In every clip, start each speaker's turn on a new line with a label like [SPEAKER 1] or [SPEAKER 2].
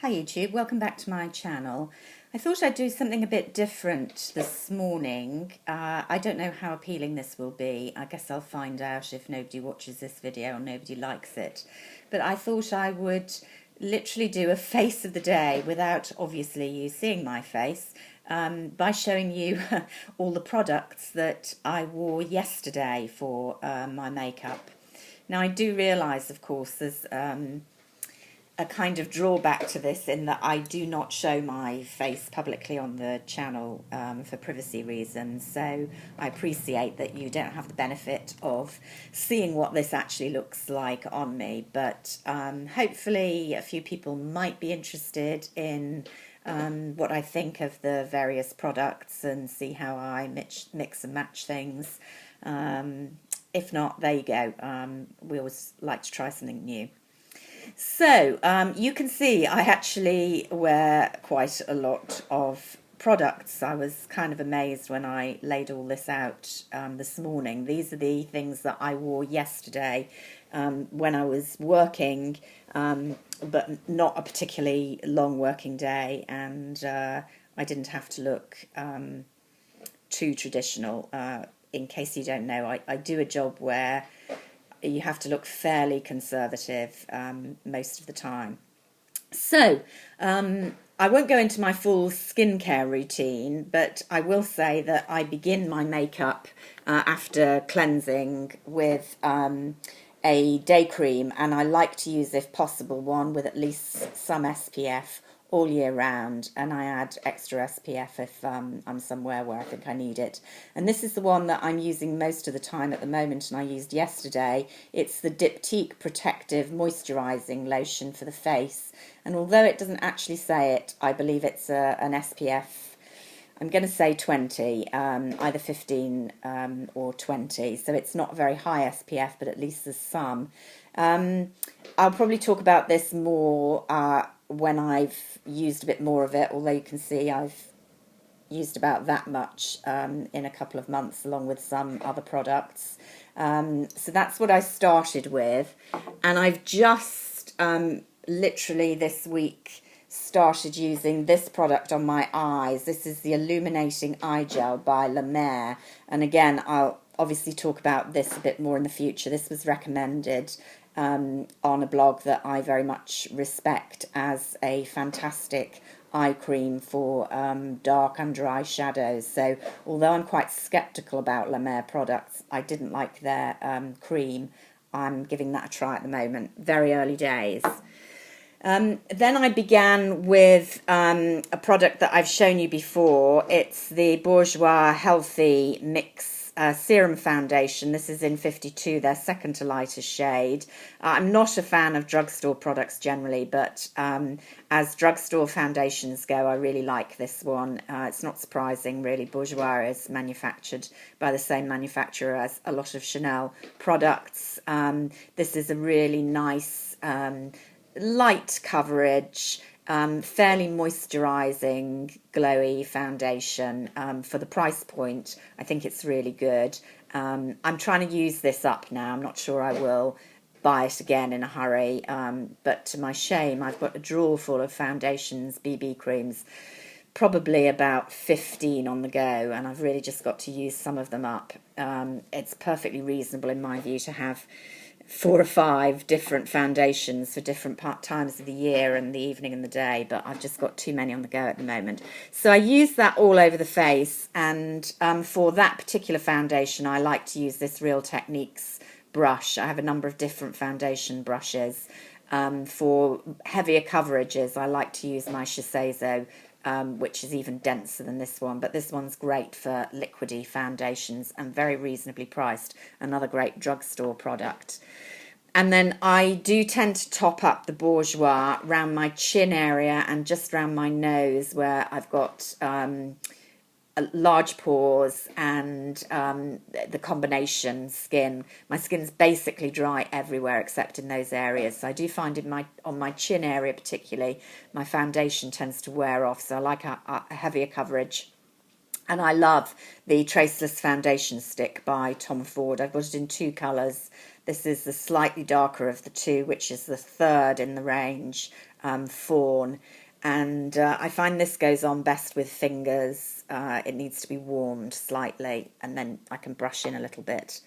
[SPEAKER 1] Hi YouTube, welcome back to my channel. I thought I'd do something a bit different this morning. I don't know how appealing this will be. I guess I'll find out if nobody watches this video or nobody likes it. But I thought I would literally do a face of the day without obviously you seeing my face, by showing you all the products that I wore yesterday for my makeup. Now I do realise, of course, there's a kind of drawback to this in that I do not show my face publicly on the channel for privacy reasons, so I appreciate that you don't have the benefit of seeing what this actually looks like on me, but hopefully a few people might be interested in what I think of the various products and see how I mix and match things. If not, there you go. We always like to try something new. So you can see I actually wear quite a lot of products. I was kind of amazed when I laid all this out this morning. These are the things that I wore yesterday when I was working, but not a particularly long working day, and I didn't have to look too traditional. In case you don't know, I do a job where you have to look fairly conservative most of the time. So I won't go into my full skincare routine, but I will say that I begin my makeup after cleansing with a day cream, and I like to use, if possible, one with at least some SPF all year round, and I add extra SPF if I'm somewhere where I think I need it. And this is the one that I'm using most of the time at the moment, and I used yesterday. It's the Diptyque Protective Moisturising Lotion for the face, and although it doesn't actually say it, I believe it's an SPF, I'm going to say 20, either 15 or 20, so it's not very high SPF, but at least there's some. I'll probably talk about this more when I've used a bit more of it, although you can see I've used about that much in a couple of months, along with some other products. So that's what I started with, and I've just literally this week started using this product on my eyes. This is the Illuminating Eye Gel by La Mer, and again I'll obviously talk about this a bit more in the future. This was recommended on a blog that I very much respect as a fantastic eye cream for dark under eye shadows. So although I'm quite sceptical about La Mer products, I didn't like their cream. I'm giving that a try at the moment. Very early days. Then I began with a product that I've shown you before. It's the Bourjois Healthy Mix Serum Foundation. This is in 52, their second to lightest shade. I'm not a fan of drugstore products generally, but as drugstore foundations go, I really like this one. It's not surprising, really. Bourjois is manufactured by the same manufacturer as a lot of Chanel products. This is a really nice light coverage, fairly moisturising, glowy foundation. For the price point, I think it's really good. I'm trying to use this up now. I'm not sure I will buy it again in a hurry, but to my shame, I've got a drawer full of foundations, BB creams, probably about 15 on the go, and I've really just got to use some of them up. It's perfectly reasonable in my view to have 4 or 5 different foundations for different times of the year and the evening and the day, but I've just got too many on the go at the moment. So I use that all over the face, and for that particular foundation I like to use this Real Techniques brush. I have a number of different foundation brushes. For heavier coverages I like to use my Shiseido, which is even denser than this one, but this one's great for liquidy foundations and very reasonably priced. Another great drugstore product. And then I do tend to top up the Bourjois around my chin area and just around my nose, where I've got large pores and the combination skin. My skin's basically dry everywhere except in those areas, so I do find on my chin area particularly, my foundation tends to wear off, so I like a heavier coverage. And I love the Traceless Foundation Stick by Tom Ford. I've got it in 2 colours, This is the slightly darker of the two, which is the third in the range, Fawn. And I find this goes on best with fingers. It needs to be warmed slightly, and then I can brush in a little bit.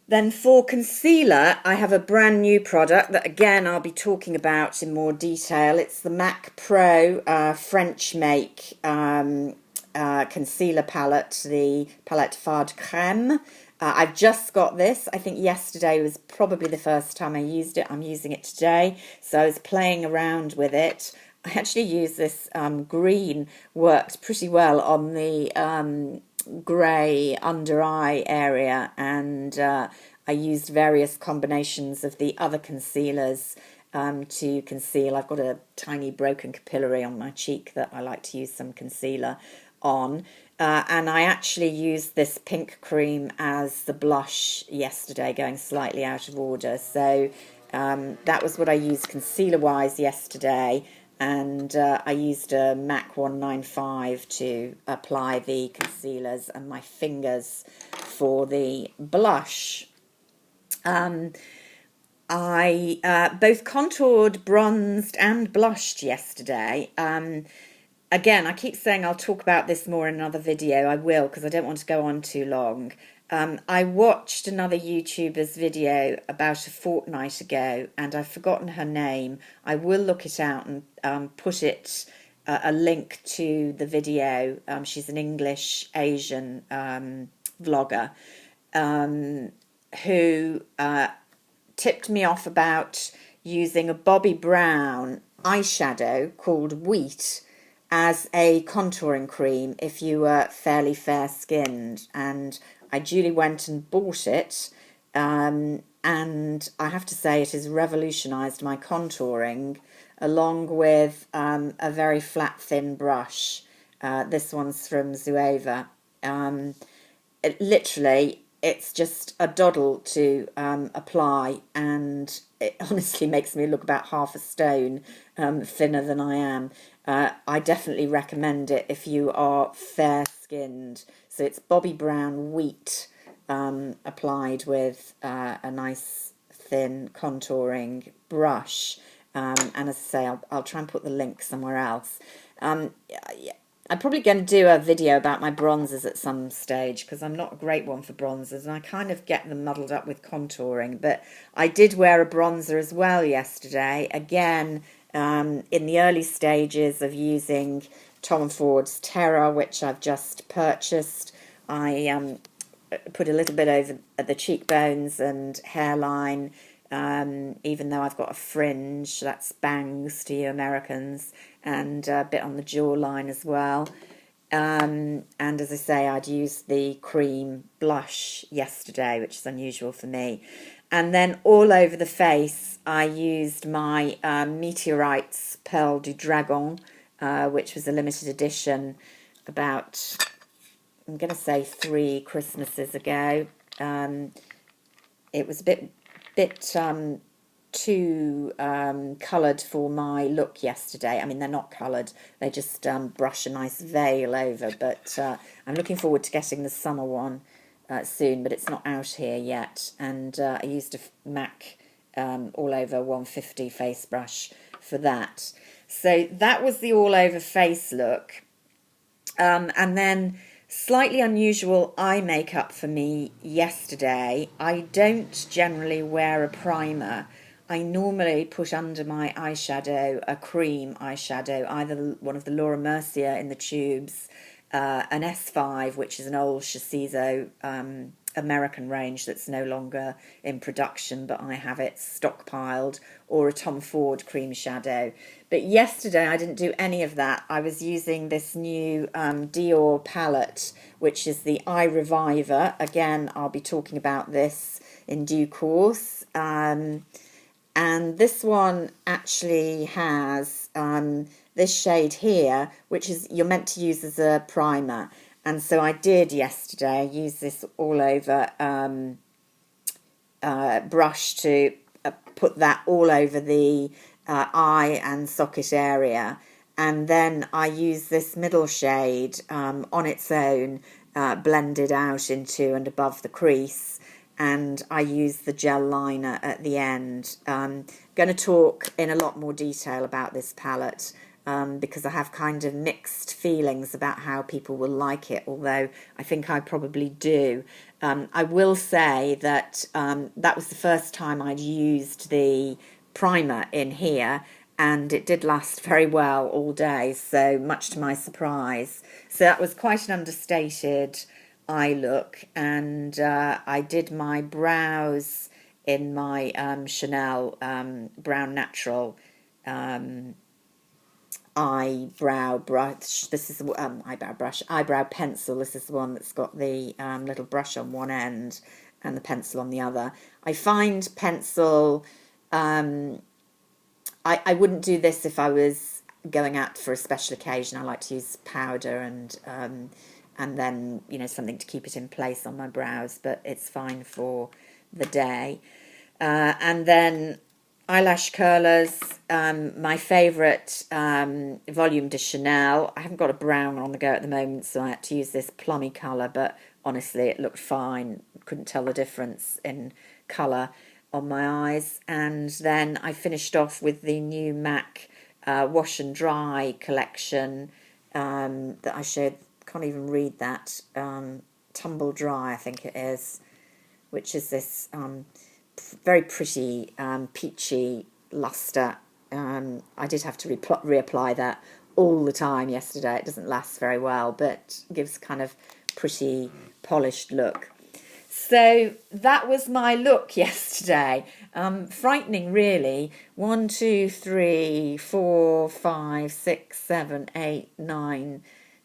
[SPEAKER 1] Then for concealer, I have a brand new product that, again, I'll be talking about in more detail. It's the MAC Pro French make concealer palette, the Palette Fard Crème. I've just got this. I think yesterday was probably the first time I used it. I'm using it today, so I was playing around with it. I actually used this green, worked pretty well on the grey under eye area, and I used various combinations of the other concealers to conceal. I've got a tiny broken capillary on my cheek that I like to use some concealer on. And I actually used this pink cream as the blush yesterday, going slightly out of order. So that was what I used concealer-wise yesterday. And I used a MAC 195 to apply the concealers, and my fingers for the blush. I both contoured, bronzed and blushed yesterday. Again, I keep saying I'll talk about this more in another video. I will, because I don't want to go on too long. I watched another YouTuber's video about a fortnight ago, and I've forgotten her name. I will look it out and put it a link to the video. She's an English Asian vlogger who tipped me off about using a Bobbi Brown eyeshadow called Wheat as a contouring cream if you were fairly fair-skinned, and I duly went and bought it, and I have to say it has revolutionised my contouring, along with a very flat, thin brush. This one's from Zoeva. Literally, it's just a doddle to apply, and it honestly makes me look about half a stone thinner than I am. I definitely recommend it if you are fair-skinned. So it's Bobbi Brown Wheat applied with a nice thin contouring brush. And as I say, I'll try and put the link somewhere else. I'm probably going to do a video about my bronzers at some stage, because I'm not a great one for bronzers and I kind of get them muddled up with contouring. But I did wear a bronzer as well yesterday, again in the early stages of using Tom Ford's Terra, which I've just purchased. I put a little bit over at the cheekbones and hairline, even though I've got a fringe, that's bangs to you Americans, and a bit on the jawline as well. And as I say, I'd used the cream blush yesterday, which is unusual for me. And then all over the face, I used my Meteorites Pearl du Dragon, which was a limited edition about, I'm going to say 3 Christmases ago. It was a bit too coloured for my look yesterday. I mean, they're not coloured, they just brush a nice veil over, but I'm looking forward to getting the summer one soon, but it's not out here yet. And I used a MAC all over 150 face brush for that. So that was the all over face look. And then slightly unusual eye makeup for me yesterday. I don't generally wear a primer. I normally put under my eyeshadow a cream eyeshadow, either one of the Laura Mercier in the tubes, an S5, which is an old Shiseido American range that's no longer in production, but I have it stockpiled, or a Tom Ford cream shadow. But yesterday I didn't do any of that. I was using this new Dior palette, which is the Eye Reviver. Again, I'll be talking about this in due course. And this one actually has this shade here, which is you're meant to use as a primer. And so I did yesterday. I used this all over brush to put that all over the eye and socket area. And then I used this middle shade on its own, blended out into and above the crease. and I use the gel liner at the end. Going to talk in a lot more detail about this palette because I have kind of mixed feelings about how people will like it, although I think I probably do. I will say that that was the first time I'd used the primer in here, and it did last very well all day, so much to my surprise. So that was quite an understated eye look, and I did my brows in my Chanel Brown Natural eyebrow brush. This is the eyebrow pencil. This is the one that's got the little brush on one end and the pencil on the other. I find pencil, I wouldn't do this if I was going out for a special occasion. I like to use powder and then, you know, something to keep it in place on my brows, but it's fine for the day. And then eyelash curlers, my favourite Volume de Chanel. I haven't got a brown on the go at the moment, so I had to use this plummy colour, but honestly it looked fine. Couldn't tell the difference in colour on my eyes. And then I finished off with the new MAC Wash and Dry collection that I showed. Can't even read that. Tumble Dry, I think it is, which is this very pretty peachy luster. I did have to reapply that all the time yesterday. It doesn't last very well, but gives kind of pretty polished look. So that was my look yesterday. Frightening, really. 1, 2, 3, 4, 5, 6, 7, 8, 9,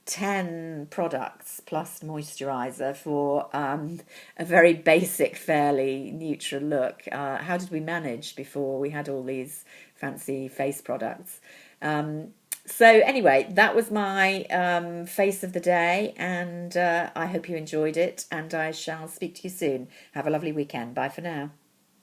[SPEAKER 1] 10 products plus moisturiser for a very basic, fairly neutral look. How did we manage before we had all these fancy face products? So anyway, that was my face of the day, and I hope you enjoyed it, and I shall speak to you soon. Have a lovely weekend. Bye for now.